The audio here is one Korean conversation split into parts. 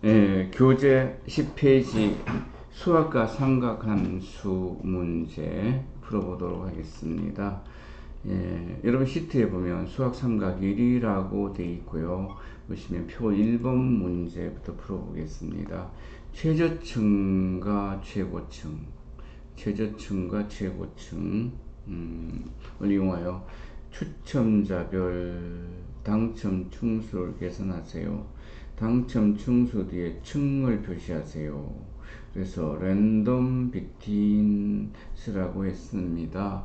교재 10페이지 수학과 삼각함수 문제 풀어보도록 하겠습니다. 여러분 시트에 보면 수학 삼각 1이라고 되어 있고요. 보시면 표 1번 문제부터 풀어보겠습니다. 최저층과 최고층을 이용하여 추첨자별 당첨 층수를 계산하세요. 당첨 층수 뒤에 층을 표시하세요. 그래서 랜덤 비트윈스라고 했습니다.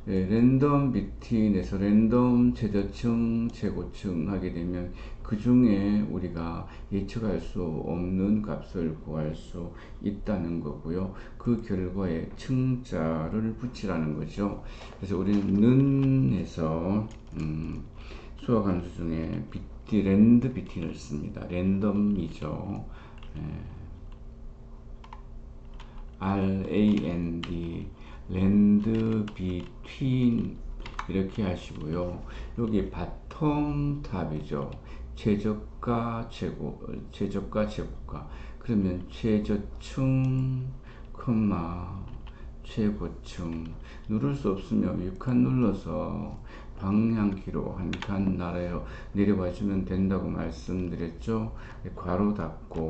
랜덤 비트윈에서 랜덤 최저층, 최고층 하게 되면 그 중에 우리가 예측할 수 없는 값을 구할 수 있다는 거고요. 그 결과에 층자를 붙이라는 거죠. 그래서 우리는 는에서 수학 함수 중에 랜드 비트윈을 씁니다. 랜덤이죠. RAND 랜드 비트윈 이렇게 하시고요. 여기 바텀 탑이죠. 최저가 최고가. 그러면 최저층, 최고층. 누를 수 없으면 6칸 눌러서 방향키로 한 칸 내려와 주면 된다고 말씀드렸죠. 괄호 닫고.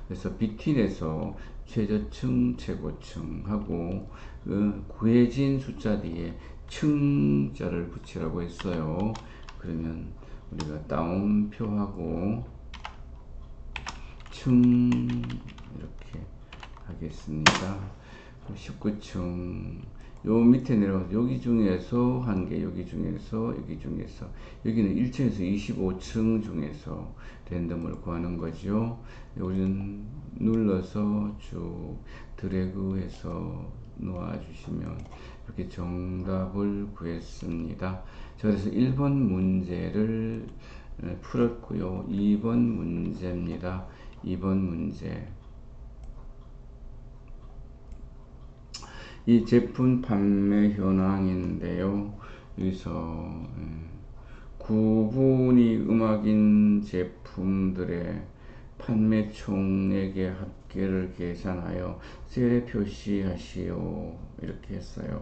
그래서 비트윈에서 최저층, 최고층 하고 구해진 숫자 뒤에 층자를 붙이라고 했어요. 그러면 우리가 따옴표하고 층 이렇게 하겠습니다. 19층 요 밑에 내려가서 여기 중에서 한 개, 여기 중에서 여기는 1층에서 25층 중에서 랜덤을 구하는 거죠. 여기는 눌러서 쭉 드래그해서 놓아주시면 이렇게 정답을 구했습니다. 그래서 1번 문제를 풀었고요. 2번 문제입니다. 2번 문제. 이 제품 판매 현황인데요. 여기서 구분이 음악인 제품들의 판매 총액의 합계를 계산하여 셀에 표시하시오. 이렇게 했어요.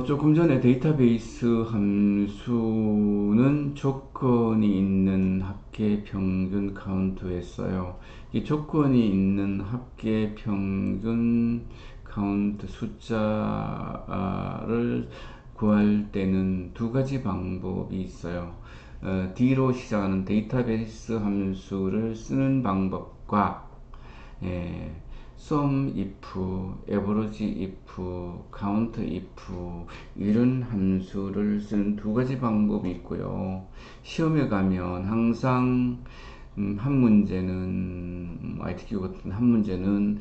조금 전에 데이터베이스 함수는 조건이 있는 합계 평균 카운트 했어요. 이 조건이 있는 합계 평균 카운트 숫자를 구할 때는 두 가지 방법이 있어요. D로 시작하는 데이터베이스 함수를 쓰는 방법과 sum if, average if, count if 이런 함수를 쓰는 두 가지 방법이 있고요. 시험에 가면 항상 한 문제는 ITQ 같은 한 문제는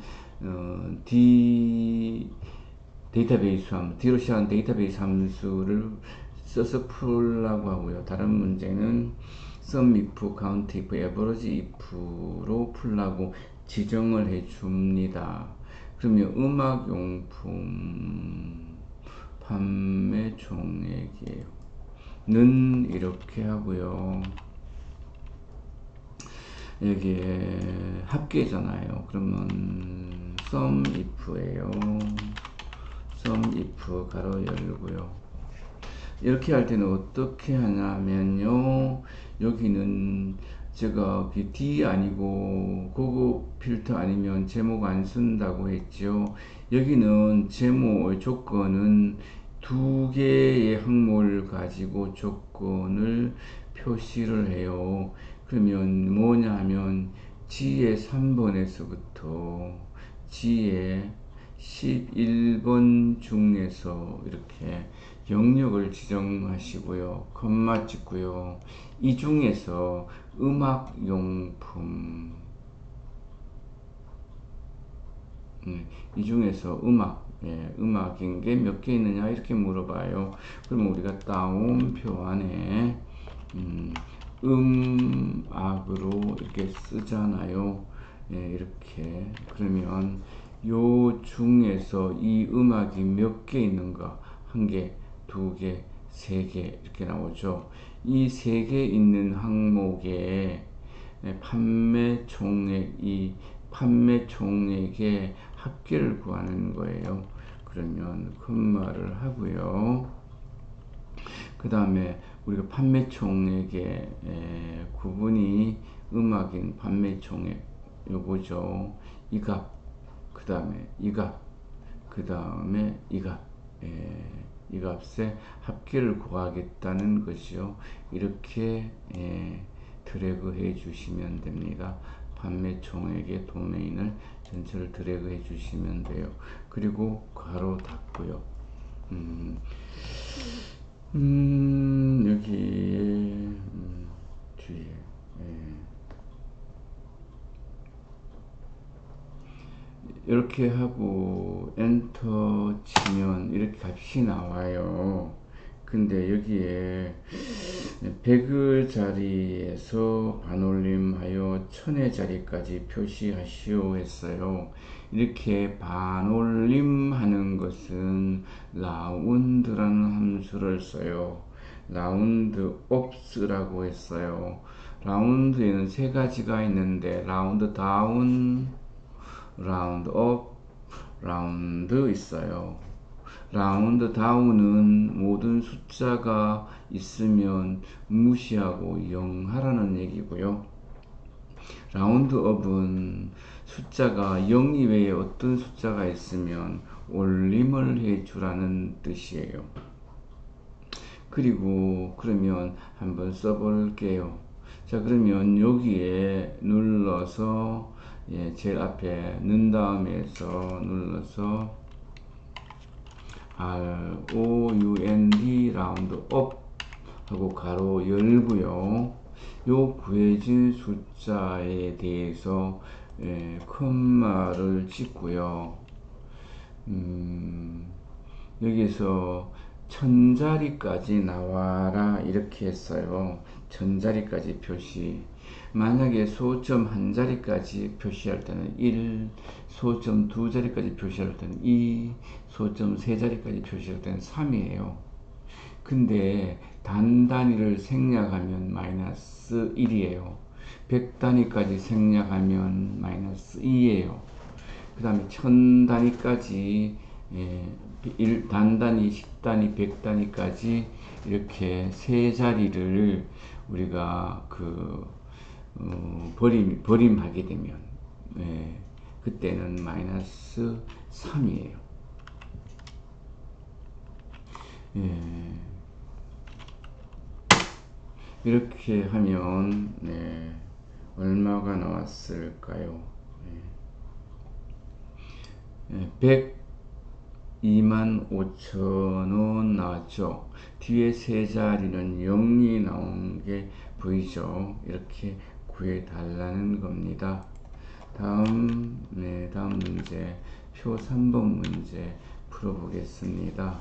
데이터베이스 함수, D로 시작하는 데이터베이스 함수를 써서 풀라고 하고요. 다른 문제는 sum if, count if, average if로 풀라고 지정을 해 줍니다. 그러면 음악용품 판매 총액이에요. 는 이렇게 하고요. 여기에 합계잖아요. 그러면 sum if예요. sum if 가로 열고요. 이렇게 할 때는 어떻게 하냐면요. 여기는 제가 D 아니고 고급 필터 아니면 제목 안 쓴다고 했죠. 여기는 제목의 조건은 두 개의 항목을 가지고 조건을 표시를 해요. 그러면 뭐냐 하면 G의 3번에서부터 G의 11번 중에서 이렇게 영역을 지정하시고요. 콤마 찍고요. 이 중에서 음악용품 이 중에서 음악인 게 몇 개 있느냐 이렇게 물어봐요. 그러면 우리가 따옴표 안에 음악으로 이렇게 쓰잖아요. 이렇게 그러면 요 중에서 이 음악이 몇 개 있는가? 한 개, 두 개, 세 개 이렇게 나오죠. 이 세 개 있는 항목에 판매 총액, 이 판매 총액의 합계를 구하는 거예요. 그러면 콤마를 하고요. 그 다음에 우리가 판매 총액의 구분이 음악인 판매 총액 요거죠. 이 값, 그 다음에 이 값, 그 다음에 이 값, 이 값의 합계를 구하겠다는 것이요. 이렇게 드래그 해 주시면 됩니다. 판매 총액의 도메인을 전체를 드래그 해 주시면 돼요. 그리고 괄호 닫고요. 여기에 뒤에 이렇게 하고 엔터 치면 이렇게 값이 나와요. 근데 여기에 100의 자리에서 반올림하여 1000의 자리까지 표시하시오 했어요. 이렇게 반올림하는 것은 라운드라는 함수를 써요. 라운드 업스라고 했어요. 라운드에는 세 가지가 있는데 라운드 다운, 라운드 업, 라운드 있어요. 라운드 다운은 모든 숫자가 있으면 무시하고 0 하라는 얘기고요. 라운드 업은 숫자가 0 이외에 어떤 숫자가 있으면 올림을 해 주라는 뜻이에요. 그리고 그러면 한번 써볼게요. 자, 그러면 여기에 눌러서 제일 앞에 넣은 다음에서 눌러서 ROUND 라운드 업 하고 가로 열고요. 요 구해진 숫자에 대해서 콤마를 찍고요. 여기서 1000자리까지 나와라 이렇게 했어요. 1000자리까지 표시. 만약에 소점 한 자리까지 표시할 때는 1, 소점 두 자리까지 표시할 때는 2, 소점 세 자리까지 표시할 때는 3이에요. 근데 단단위를 생략하면 마이너스 1이에요. 100단위까지 생략하면 마이너스 2예요. 그 다음에 1000단위까지 단단위, 10단위, 100단위까지 이렇게 세 자리를 우리가 버림하게 되면 그때는 마이너스 3이에요. 이렇게 하면 얼마가 나왔을까요? 125,000원 나왔죠. 뒤에 세 자리는 0이 나온 게 보이죠. 이렇게 구해 달라는 겁니다. 다음 문제 표 3번 문제 풀어보겠습니다.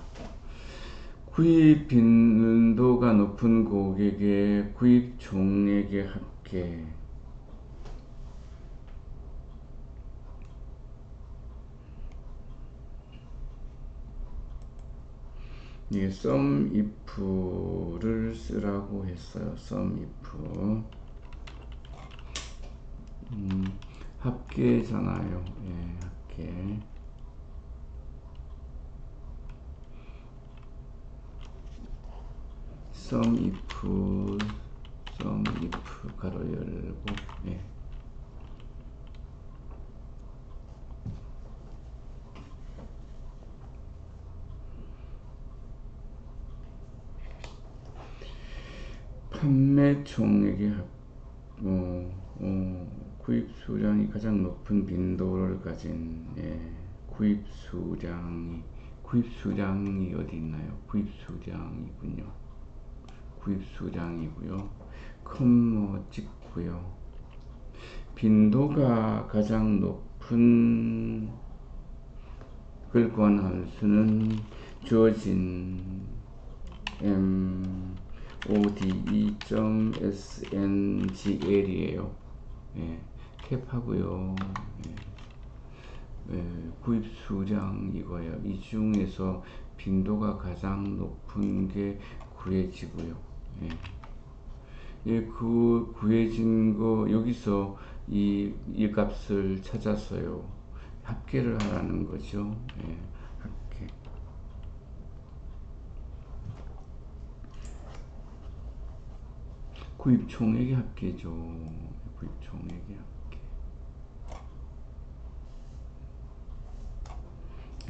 구입 빈도가 높은 고객의 구입 총액의 합계. 이게 sum if를 쓰라고 했어요. sum if. 합계잖아요. 합계. sum if 가로 열고 판매 총액의 구입 수량이 가장 높은 빈도를 가진 구입 수량이 어디 있나요? 구입 수량이군요. 구입 수량이고요. 콤마 찍고요. 빈도가 가장 높은 걸 구한 함수는 주어진 mode.sngl이에요. 캡하고요. 구입 수량 이거예요. 이 중에서 빈도가 가장 높은 게 구해지고요. 예, 그 구해진 거 여기서 이 값을 찾아서요 합계를 하라는 거죠. 예, 합계. 구입 총액의 합계죠. 구입 총액의 합계.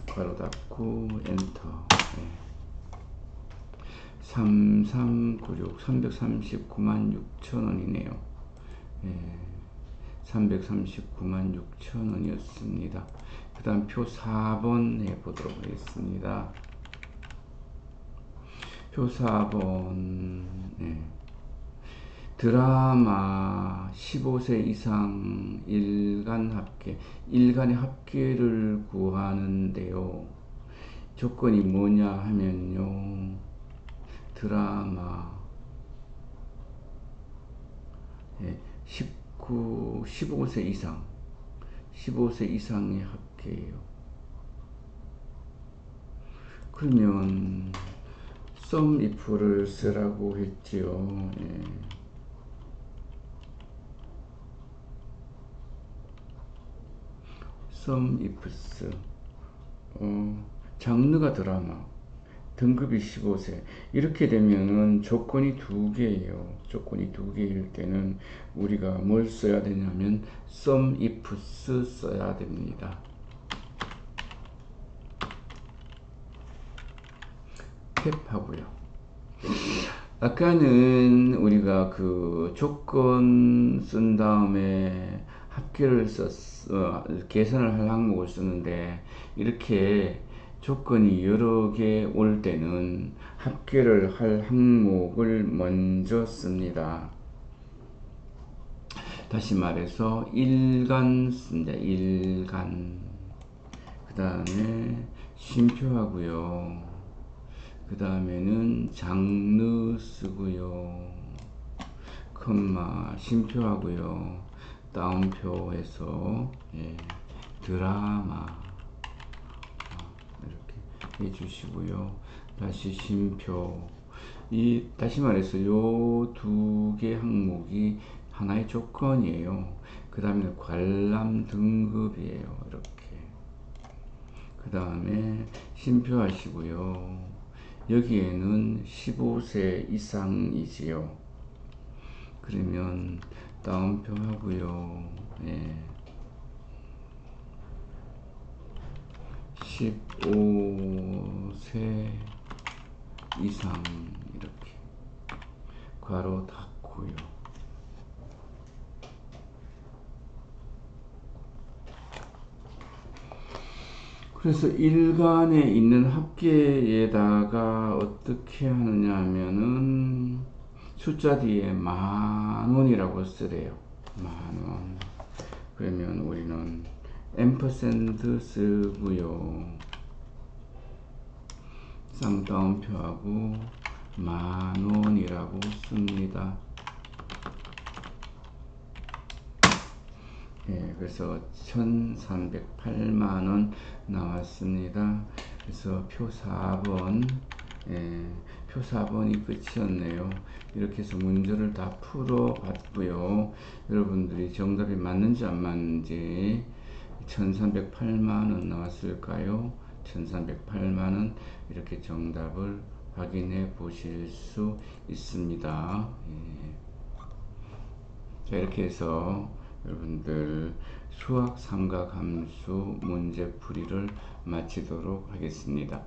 괄호 닫고 엔터. 예. 3396 339만 6천원이네요. 예, 339만 6천원이었습니다. 그 다음 표 4번 해보도록 하겠습니다. 표 4번. 예. 드라마 15세 이상 일간 합계, 일간의 합계를 구하는데요. 조건이 뭐냐 하면요. 드라마 15세 이상, 15세 이상의 합계예요. 그러면 sum if를 쓰라고 했지요. 예. sum ifs. 장르가 드라마, 등급이 15세. 이렇게 되면은 조건이 두 개예요. 조건이 두 개일 때는 우리가 뭘 써야 되냐면 sum ifs 써야 됩니다. 탭하고요. 아까는 우리가 그 조건 쓴 다음에 합계를 계산을 할 항목을 쓰는데, 이렇게 조건이 여러 개 올 때는 합계를 할 항목을 먼저 씁니다. 다시 말해서 일간 씁니다. 일간. 그 다음에 쉼표하고요. 그 다음에는 장르 쓰고요. 컴마 쉼표하고요. 다운표해서 예, 드라마 이렇게 해주시고요. 다시 쉼표. 다시 말해서 요 두 개 항목이 하나의 조건이에요. 그 다음에 관람 등급이에요. 이렇게. 그 다음에 쉼표 하시고요. 여기에는 15세 이상이지요. 그러면 다운표 하고요. 예. 15세 이상 이렇게 괄호 닫고요. 그래서 일간에 있는 합계에다가 어떻게 하느냐 하면은 숫자 뒤에 10,000원이라고 쓰래요. 10,000원. 그러면 우리는 앰퍼샌드 쓰고요. 쌍따옴표하고 10,000원이라고 씁니다. 예, 그래서 1,308만원 나왔습니다. 그래서 표 4번, 예, 표 4번이 끝이었네요. 이렇게 해서 문제를 다 풀어봤고요. 여러분들이 정답이 맞는지 안 맞는지 1,308만원 나왔을까요? 1,308만원 이렇게 정답을 확인해 보실 수 있습니다. 예. 자, 이렇게 해서 여러분들 수학 삼각함수 문제풀이를 마치도록 하겠습니다.